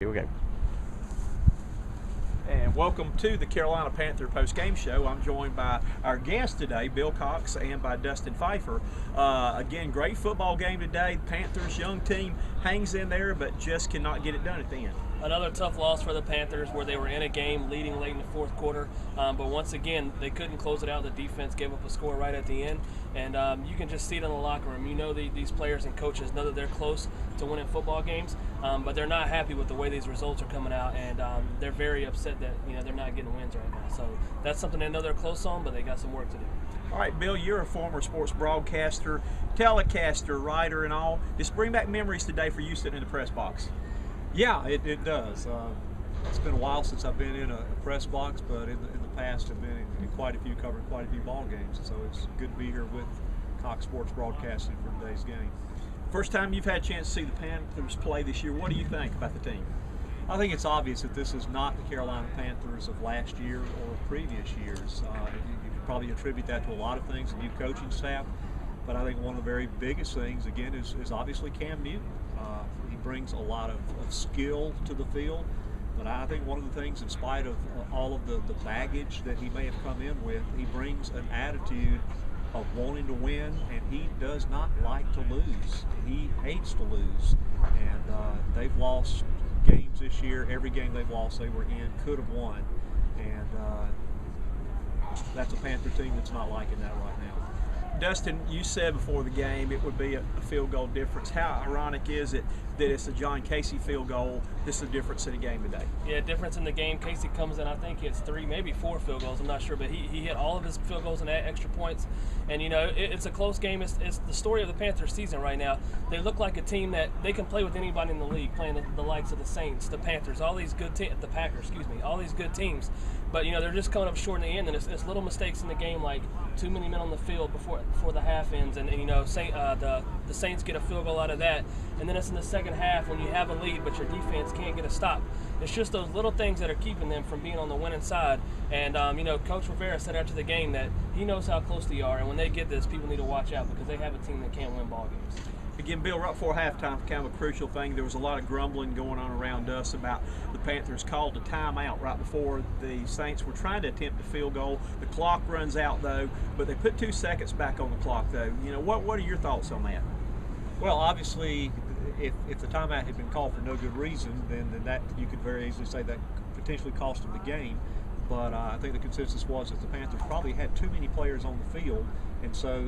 Here we go. And welcome to the Carolina Panther post-game show. I'm joined by our guest today, Bill Cox, and by Dustin Phifer. Again, great football game today. The Panthers, young team, hangs in there, but just cannot get it done at the end. Another tough loss for the Panthers where they were in a game leading late in the fourth quarter. But once again, they couldn't close it out. The defense gave up a score right at the end. And you can just see it in the locker room. You know these players and coaches know that they're close to winning football games, but they're not happy with the way these results are coming out. And they're very upset that they're not getting wins right now. So that's something they know they're close on, but they got some work to do. All right, Bill, you're a former sports broadcaster, telecaster, writer, and all. Just bring back memories today for you sitting in the press box. Yeah, it does. It's been a while since I've been in a press box, but in the past I've been in quite a few, covering quite a few ball games. So it's good to be here with Cox Sports Broadcasting for today's game. First time you've had a chance to see the Panthers play this year, what do you think about the team? I think it's obvious that this is not the Carolina Panthers of last year or previous years. You could probably attribute that to a lot of things, the new coaching staff, but I think one of the very biggest things, again, is obviously Cam Newton. He brings a lot of skill to the field, but I think one of the things, in spite of all of the baggage that he may have come in with, he brings an attitude of wanting to win, and he does not like to lose. He hates to lose, and they've lost games this year. Every game they've lost, they were in, could have won, and that's a Panther team that's not liking that right now. Dustin, you said before the game it would be a field goal difference. How ironic is it that it's a John Casey field goal? This is the difference in the game today. Yeah, difference in the game. Casey comes in, I think he hits 3, maybe 4 field goals. I'm not sure, but he hit all of his field goals and extra points. And, it's a close game. It's the story of the Panthers season right now. They look like a team that they can play with anybody in the league, playing the likes of the Saints, the Panthers, all these good the Packers, all these good teams. But, they're just coming up short in the end, and it's little mistakes in the game, like too many men on the field before the half ends, and the Saints get a field goal out of that, and then it's in the second half when you have a lead but your defense can't get a stop. It's just those little things that are keeping them from being on the winning side. And Coach Rivera said after the game that he knows how close they are, and when they get this, people need to watch out because they have a team that can't win ball games. Again, Bill, right before halftime, kind of a crucial thing, there was a lot of grumbling going on around us about the Panthers called a timeout right before the Saints were trying to attempt a field goal. The clock runs out, though, but they put 2 seconds back on the clock, though. What are your thoughts on that? Well, obviously, if the timeout had been called for no good reason, then that you could very easily say that potentially cost them the game. But I think the consensus was that the Panthers probably had too many players on the field, and so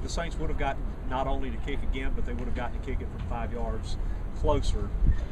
the Saints would have gotten not only to kick again, but they would have gotten to kick it from 5 yards closer.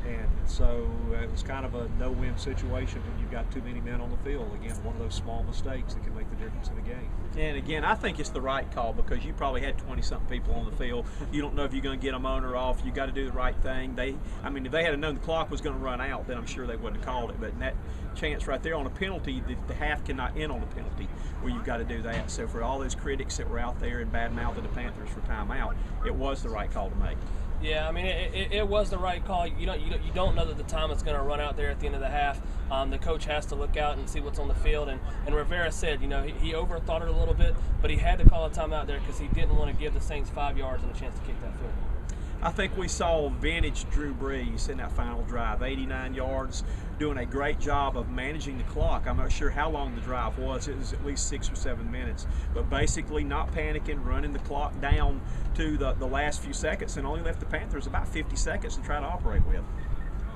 And so it was kind of a no-win situation when you've got too many men on the field. Again, one of those small mistakes that can make the difference in the game. And again, I think it's the right call because you probably had 20-something people on the field. You don't know if you're going to get them on or off. You got to do the right thing. If they had known the clock was going to run out, then I'm sure they wouldn't have called it. But in that chance right there on a penalty, the half cannot end on a penalty where you've got to do that. So for all those critics that were out there and bad-mouthing the Panthers for timeout, it was the right call to make. Yeah, it was the right call. You don't know that the time is going to run out there at the end of the half. The coach has to look out and see what's on the field. And Rivera said, he overthought it a little bit, but he had to call a timeout there because he didn't want to give the Saints 5 yards and a chance to kick that field goal. I think we saw vintage Drew Brees in that final drive, 89 yards, doing a great job of managing the clock. I'm not sure how long the drive was. It was at least 6 or 7 minutes. But basically not panicking, running the clock down to the last few seconds, and only left the Panthers about 50 seconds to try to operate with.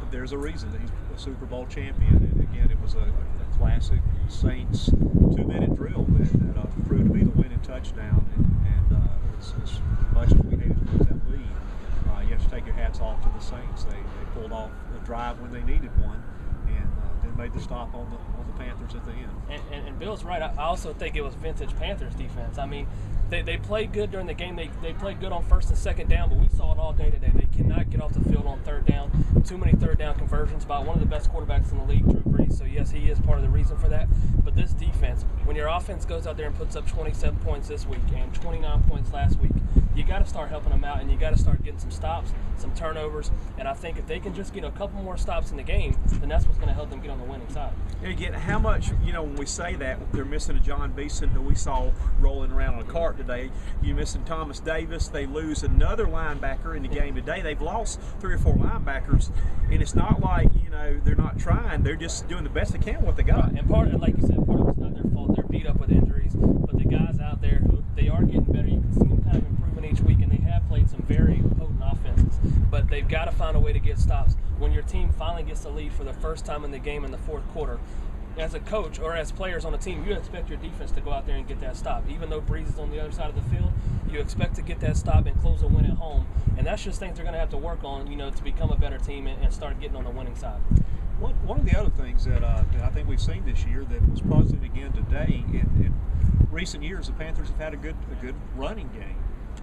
But there's a reason that he's a Super Bowl champion. And again, it was a classic Saints 2-minute drill that proved to be the winning touchdown. And as much as we hated to lose that lead, you have to take your hats off to the Saints. They pulled off a drive when they needed one, and then made the stop on the Panthers at the end. And Bill's right. I also think it was vintage Panthers defense. They played good during the game. They played good on first and second down, but we saw it all day today. They cannot get off the field on third down. Too many third down conversions by one of the best quarterbacks in the league, Drew Brees. So yes, he is part of the reason for that. But this defense, when your offense goes out there and puts up 27 points this week and 29 points last week, you got to start helping them out, and you got to start getting some stops, some turnovers. And I think if they can just get a couple more stops in the game, then that's what's going to help them get on the winning side. And again, how much, when we say that, they're missing a John Beeson who we saw rolling around on a cart today. You're missing Thomas Davis. They lose another linebacker in the game today. They've lost 3 or 4 linebackers, and it's not like, they're not trying. They're just doing the best they can with what they got. Right. And part of it, like you said, part of it's not their fault. They're beat up with injuries, but the guys out there, they are getting better. You can see them kind of improving each week, and they have played some very potent offenses. But they've got to find a way to get stops. When your team finally gets the lead for the first time in the game in the fourth quarter, as a coach or as players on a team, you expect your defense to go out there and get that stop. Even though Breeze is on the other side of the field, you expect to get that stop and close a win at home. And that's just things they're going to have to work on, to become a better team and start getting on the winning side. One of the other things that I think we've seen this year that was puzzling again today, in recent years, the Panthers have had a good running game.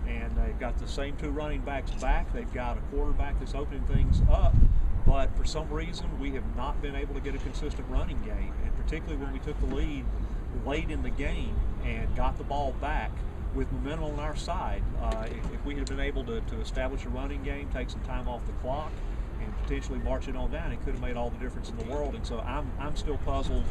And they've got the same 2 running backs back. They've got a quarterback that's opening things up. But for some reason, we have not been able to get a consistent running game. And particularly when we took the lead late in the game and got the ball back with momentum on our side, if we had been able to establish a running game, take some time off the clock, and potentially march it on down, it could have made all the difference in the world. And so I'm still puzzled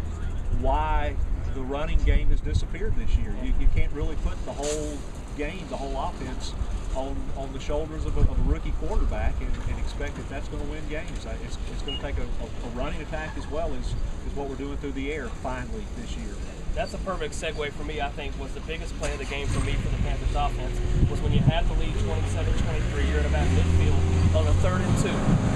why the running game has disappeared this year. You can't really put the whole game, the whole offense, on the shoulders of a rookie quarterback and expect that that's going to win games. It's going to take a running attack as well as what we're doing through the air finally this year. That's a perfect segue for me. I think was the biggest play of the game for me for the Panthers offense was when you had the lead 27-23. You're at about midfield on a 3rd and 2.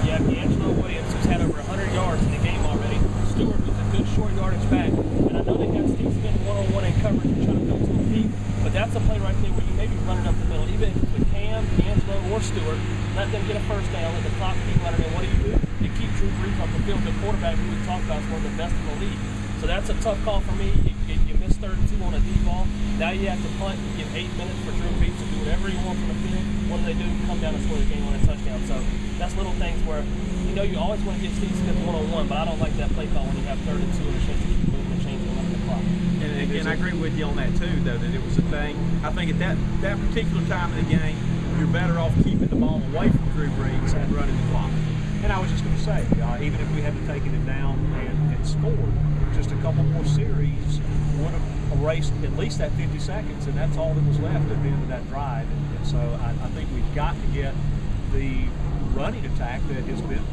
You have D'Angelo Williams, who's had over 100 yards in the game already. Stewart, who's a good short yardage back. And I know they have Steve Smith one-on-one in coverage and trying to go to a peak, but that's a play right there where you maybe run it up the middle. Even if it's with Cam, D'Angelo, or Stewart, let them get a first down, let the clock keep running. And what do? You keep Drew Brees off the field. The quarterback who we talked about is one of the best in the league. So that's a tough call for me. You miss 3rd and 2 on a deep ball. Now you have to punt. You give 8 minutes for Drew Brees to do whatever he wants on the field. What do they do? Come down and score the game on a touchdown. So that's little things where you always want to get Steve Smith one-on-one, but I don't like that play call when you have 3rd and 2 and a chance to keep moving and changing the clock. And again, I agree with you on that too, though, that it was a thing. I think at that particular time of the game, you're better off keeping the ball away from Drew Brees and running the clock. And I was just going to say, even if we hadn't taken it down and scored, just a couple more series would have erased at least that 50 seconds, and that's all that was left at the end of that drive. And so I think we've got to get the running attack that has been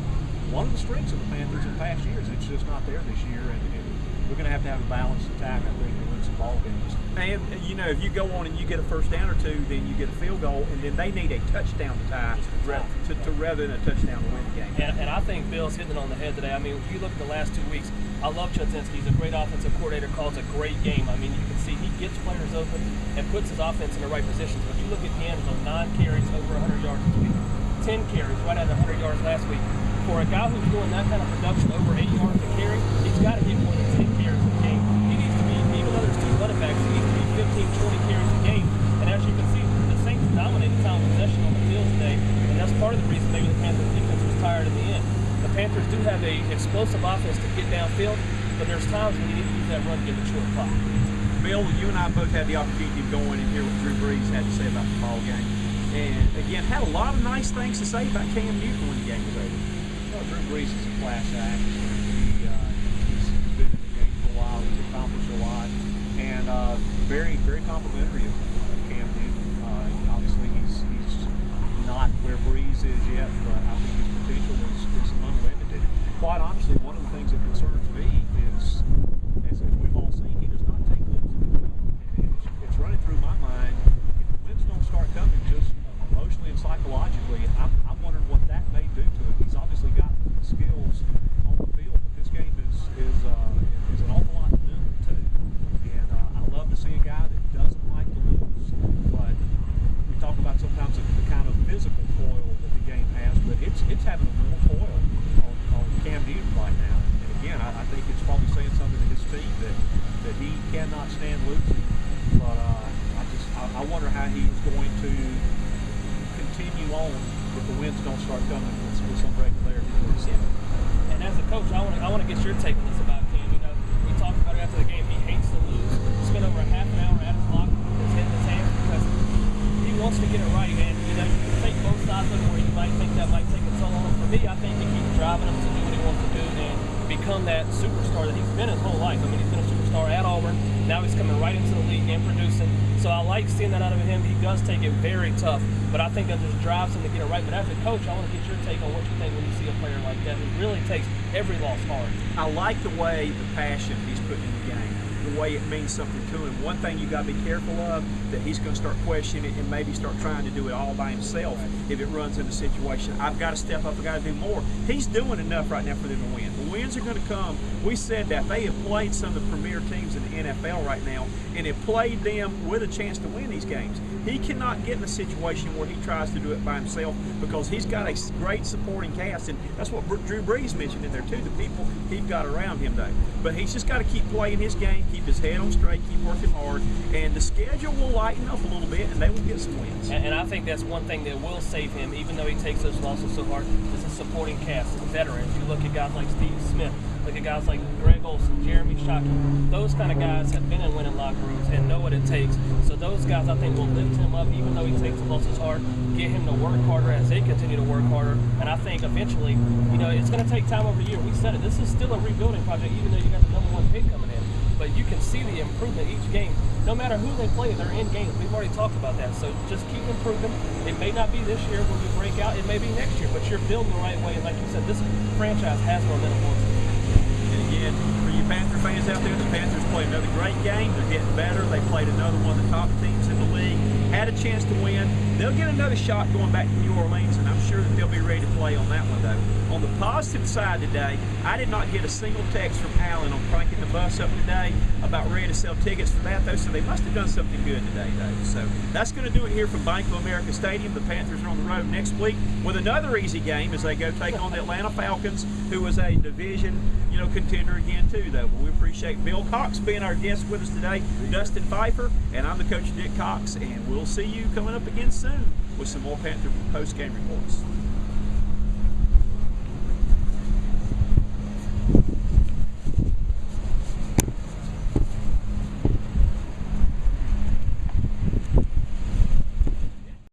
one of the strengths of the Panthers in past years. It's just not there this year, and we're going to have a balanced attack, I think, to win some ball games. And, if you go on and you get a first down or 2, then you get a field goal, and then they need a touchdown to tie to rather than a touchdown to win the game. And I think Bill's hitting it on the head today. I mean, if you look at the last 2 weeks, I love Chudzinski. He's a great offensive coordinator, calls a great game. I mean, you can see he gets players open and puts his offense in the right positions. But if you look at D'Angelo, 9 carries, over 100 yards this week. 10 carries, right at 100 yards last week. For a guy who's doing that kind of production, over 8 yards a carry, he's got to get more than 10 carries a game. He needs to be, even though there's 2 running backs, he needs to be 15, 20 carries a game. And as you can see, the Saints dominated time possession on the field today, and that's part of the reason maybe the Panthers defense was tired in the end. The Panthers do have a explosive offense to get downfield, but there's times when you need to use that run to get the short clock. Bill, you and I both had the opportunity of going and hear what Drew Brees had to say about the ball game. And again, had a lot of nice things to say about Cam Newton when the game was over. Well, Drew Brees is a class act. He's been in the game for a while. He's accomplished a lot. And very, very complimentary of Cam Newton. Obviously, he's not where Brees is yet, but I think his potential is unlimited. Quite honestly, one of the things that concerns me is, as we've all seen, he does not take losing. And it's running through my mind, if the wins don't start coming just emotionally and psychologically, I'm wondering what that may do to him. He's obviously got the skills on the field, but this game is an awful lot mental too. And I love to see a guy that doesn't like to lose, but we talk about sometimes the kind of physical toil that the game has, but it's having a mental toil on Cam Newton right now. And again, I think it's probably saying something to his team that he cannot stand losing. But I wonder how he's going to continue on if the wins don't start coming with some regularity. And as a coach, I want to get your take on this about Cam. We talked about it after the game. He hates to lose. Spent over a half an hour at his locker room, his head in his hands, because he wants to get it right. become that superstar that he's been his whole life. I mean, he's been a superstar at Auburn. Now he's coming right into the league and producing. So I like seeing that out of him. He does take it very tough, but I think that just drives him to get it right. But as a coach, I want to get your take on what you think when you see a player like that who really takes every loss hard. I like the way, the passion he's putting in the game, the way it means something to him. One thing you got to be careful of, that he's going to start questioning it and maybe start trying to do it all by himself if it runs into a situation. I've got to step up, I've got to do more. He's doing enough right now for them to win. The wins are going to come. We said that. They have played some of the premier teams in the NFL right now and have played them with a chance to win these games. He cannot get in a situation where he tries to do it by himself because he's got a great supporting cast, and that's what Drew Brees mentioned in there too, the people he's got around him though. But he's just got to keep playing his game, keep his head on straight, keep working hard, and the schedule will lighten up a little bit and they will get some wins. And I think that's one thing that will save him, even though he takes those losses so hard, is his supporting cast, the veterans. You look at guys like Steve Smith, look at guys like Greg Olson, Jeremy Shockey. Those kind of guys have been in winning locker rooms and know what it takes. So those guys, I think, will lift him up, even though he takes the losses hard, get him to work harder as they continue to work harder. And I think eventually, you know, it's going to take time over the year. We said it. This is still a rebuilding project, even though you got the #1 pick coming in. But you can see the improvement each game. No matter who they play, they're in games. We've already talked about that. So just keep improving. It may not be this year when you break out. It may be next year. But you're building the right way. And like you said, this franchise has momentum once again. And again, for you Panther fans out there, the Panthers played another great game. They're getting better. They played another one of the top teams in the league. Had a chance to win. They'll get another shot going back to New Orleans, and I'm sure that they'll be ready to play on that one, though. On the positive side today, I did not get a single text from Alan on cranking the bus up today about ready to sell tickets for that, though, so they must have done something good today, though. So that's going to do it here from Bank of America Stadium. The Panthers are on the road next week with another easy game as they go take on the Atlanta Falcons, who is a division, contender again, too, though. But we appreciate Bill Cox being our guest with us today, Dustin Phifer, and I'm the coach, Dick Cox, and we'll see you coming up again soon with some more Panther post-game reports.